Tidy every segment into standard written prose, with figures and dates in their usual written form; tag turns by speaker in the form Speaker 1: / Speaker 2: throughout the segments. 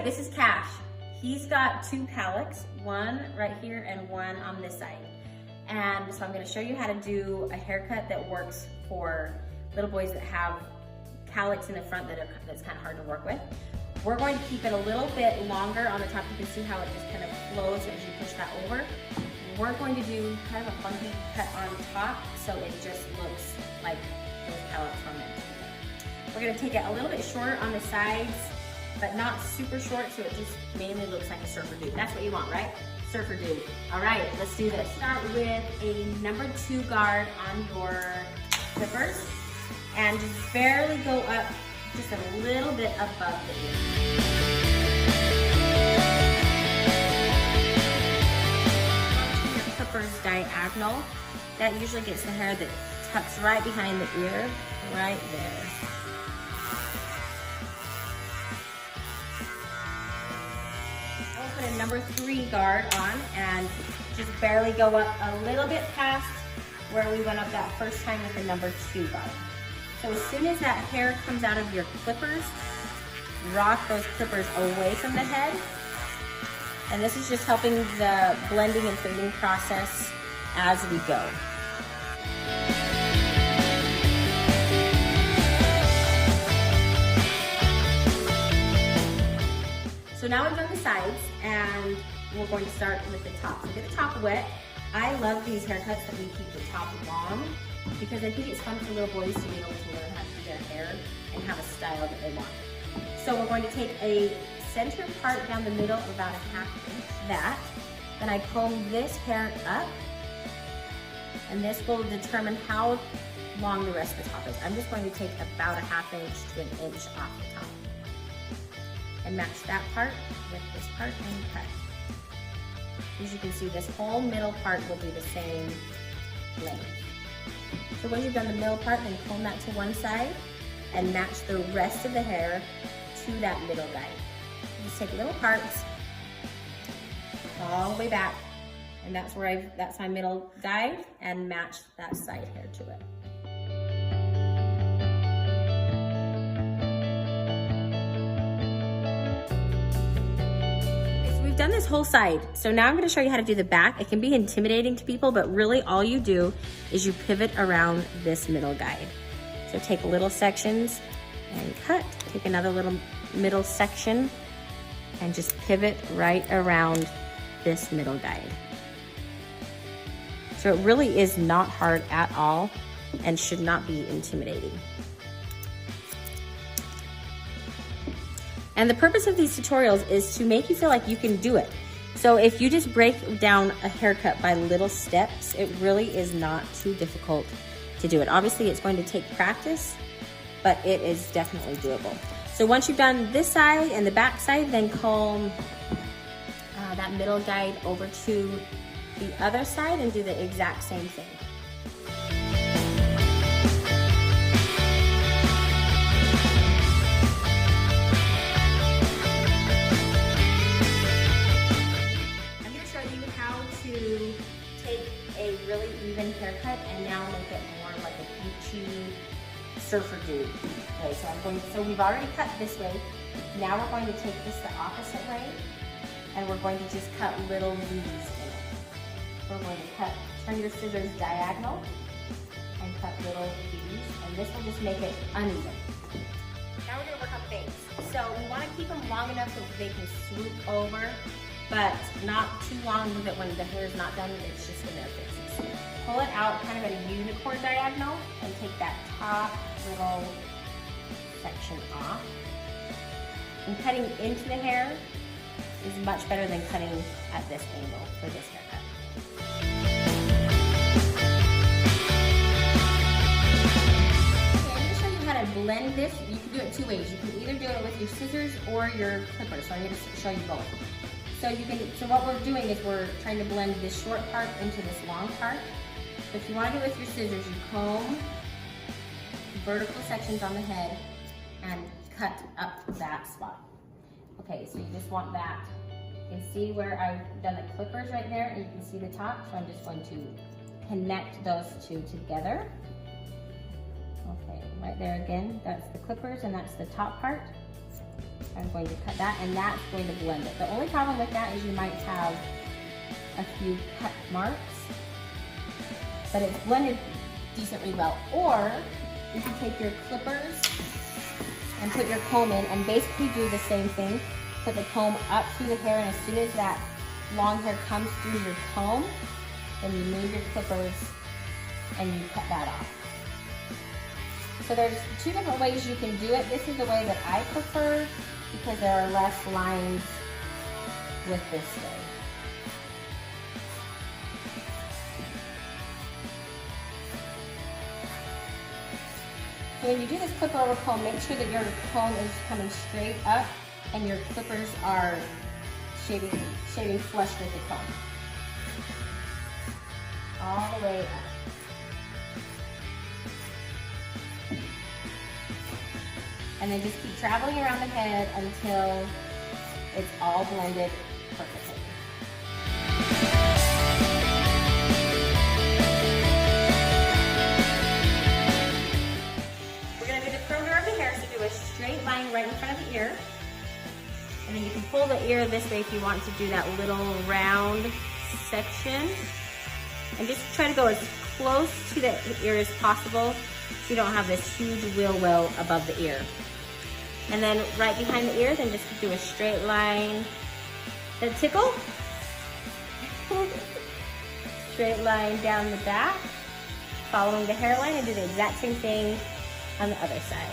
Speaker 1: right, this is Cash. He's got two cowlicks, one right here and one on this side. And so I'm gonna show you how to do a haircut that works for little boys that have cowlicks in the front that's kind of hard to work with. We're going to keep it a little bit longer on the top. You can see how it just kind of flows as you push that over. We're going to do kind of a funky cut on top so it just looks like those cowlicks are meant to be. We're gonna take it a little bit shorter on the sides, but not super short, so it just mainly looks like a surfer dude. That's what you want, right? Surfer dude. All right, let's do this. Start with a number 2 guard on your clippers and just barely go up just a little bit above the ear. Your clippers diagonal. That usually gets the hair that tucks right behind the ear, right there. Put a number 3 guard on and just barely go up a little bit past where we went up that first time with the number 2 guard. So as soon as that hair comes out of your clippers, rock those clippers away from the head. And this is just helping the blending and fading process as we go. So now we've done the sides and we're going to start with the top. So get the top wet. I love these haircuts that we keep the top long because I think it's fun for little boys to be able to learn how to do their hair and have a style that they want. So we're going to take a center part down the middle of about a 1/2 inch, that. Then I comb this hair up and this will determine how long the rest of the top is. I'm just going to take about a 1/2 inch to an inch off the top. And match that part with this part and cut. As you can see, this whole middle part will be the same length. So once you've done the middle part, then comb that to one side and match the rest of the hair to that middle guide. Just take little parts all the way back, and that's where that's my middle guide, and match that side hair to it. We've done this whole side, so now I'm going to show you how to do the back. It can be intimidating to people, but really all you do is you pivot around this middle guide. So take little sections and cut. Take another little middle section and just pivot right around this middle guide. So it really is not hard at all and should not be intimidating. And the purpose of these tutorials is to make you feel like you can do it. So if you just break down a haircut by little steps, it really is not too difficult to do it. Obviously, it's going to take practice, but it is definitely doable. So once you've done this side and the back side, then comb that middle guide over to the other side and do the exact same thing. Really even haircut and now make it more like a beachy surfer dude. Okay, so we've already cut this way. Now we're going to take this the opposite way and we're going to just cut little V's in it. We're going to turn your scissors diagonal and cut little V's, and this will just make it uneven. Now we're going to work on fades. So we want to keep them long enough so they can swoop over, but not too long that when the hair is not done, it's just in their faces. Pull it out kind of at a unicorn diagonal and take that top little section off. And cutting into the hair is much better than cutting at this angle for this haircut. Okay, I'm going to show you how to blend this. You can do it 2 ways. You can either do it with your scissors or your clippers. So I'm going to show you both. So what we're doing is we're trying to blend this short part into this long part. So if you want to do it with your scissors, you comb vertical sections on the head and cut up that spot. Okay, so you just want that. You can see where I've done the clippers right there, and you can see the top. So I'm just going to connect those two together. Okay, right there again, that's the clippers and that's the top part. I'm going to cut that, and that's going to blend it. The only problem with that is you might have a few cut marks, but it's blended decently well. Or you can take your clippers and put your comb in and basically do the same thing. Put the comb up through the hair, and as soon as that long hair comes through your comb, then you move your clippers and you cut that off. So there's two different ways you can do it. This is the way that I prefer because there are less lines with this way. So when you do this clipper over comb, make sure that your comb is coming straight up and your clippers are shaving flush with the comb. All the way up. And then just keep traveling around the head until it's all blended perfectly. We're going to do the perimeter of the hair, so do a straight line right in front of the ear. And then you can pull the ear this way if you want to do that little round section. And just try to go as close to the ear as possible so you don't have this huge wheel well above the ear. And then right behind the ear, then just do a straight line. Then tickle. Straight line down the back, following the hairline, and do the exact same thing on the other side.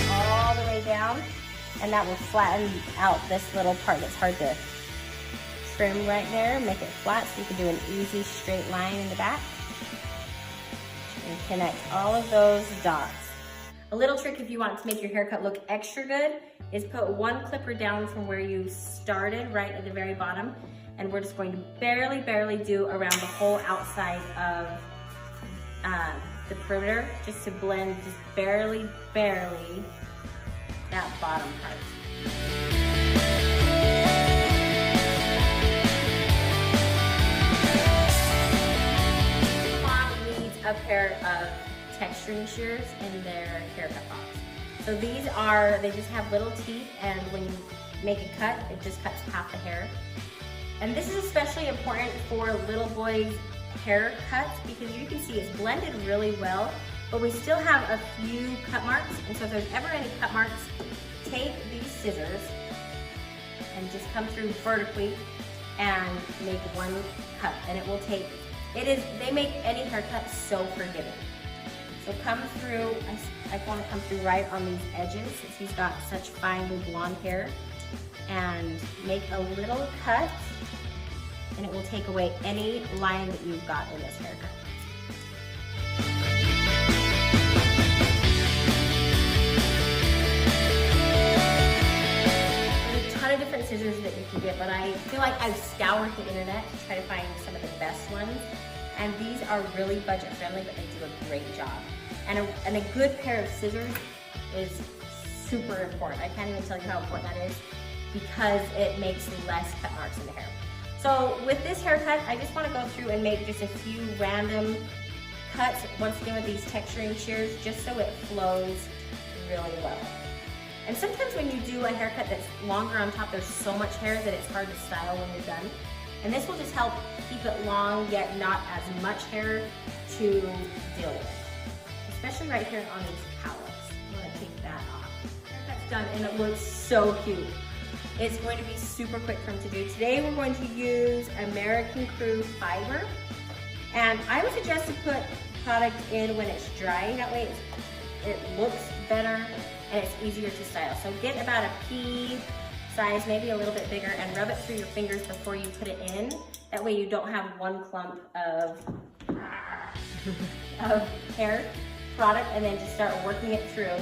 Speaker 1: All the way down, and that will flatten out this little part that's hard to trim right there, make it flat so you can do an easy straight line in the back and connect all of those dots. A little trick if you want to make your haircut look extra good is put one clipper down from where you started right at the very bottom, and we're just going to barely do around the whole outside of the perimeter just to blend just barely that bottom part. A pair of texturing shears in their haircut box. So these are, they just have little teeth, and when you make a cut, it just cuts half the hair. And this is especially important for little boys' haircuts because you can see it's blended really well, but we still have a few cut marks. And so if there's ever any cut marks, take these scissors and just come through vertically and make one cut, and it will take, they make any haircut so forgiving. So come through, I want to come through right on these edges since he's got such fine blonde hair, and make a little cut, and it will take away any line that you've got in this haircut. There's a ton of different scissors that you can get, but I feel like I've scoured the internet to try to find some of the best ones. And these are really budget friendly, but they do a great job. And a good pair of scissors is super important. I can't even tell you how important that is because it makes less cut marks in the hair. So with this haircut, I just want to go through and make just a few random cuts, once again with these texturing shears, just so it flows really well. And sometimes when you do a haircut that's longer on top, there's so much hair that it's hard to style when you're done. And this will just help keep it long, yet not as much hair to deal with. Especially right here on these cowlicks. I'm gonna take that off. Haircut's done, and it looks so cute. It's going to be super quick for him to do. Today we're going to use American Crew fiber. And I would suggest to put product in when it's drying. That way it looks better and it's easier to style. So get about a pea size, maybe a little bit bigger, and rub it through your fingers before you put it in. That way you don't have one clump of hair product, and then just start working it through.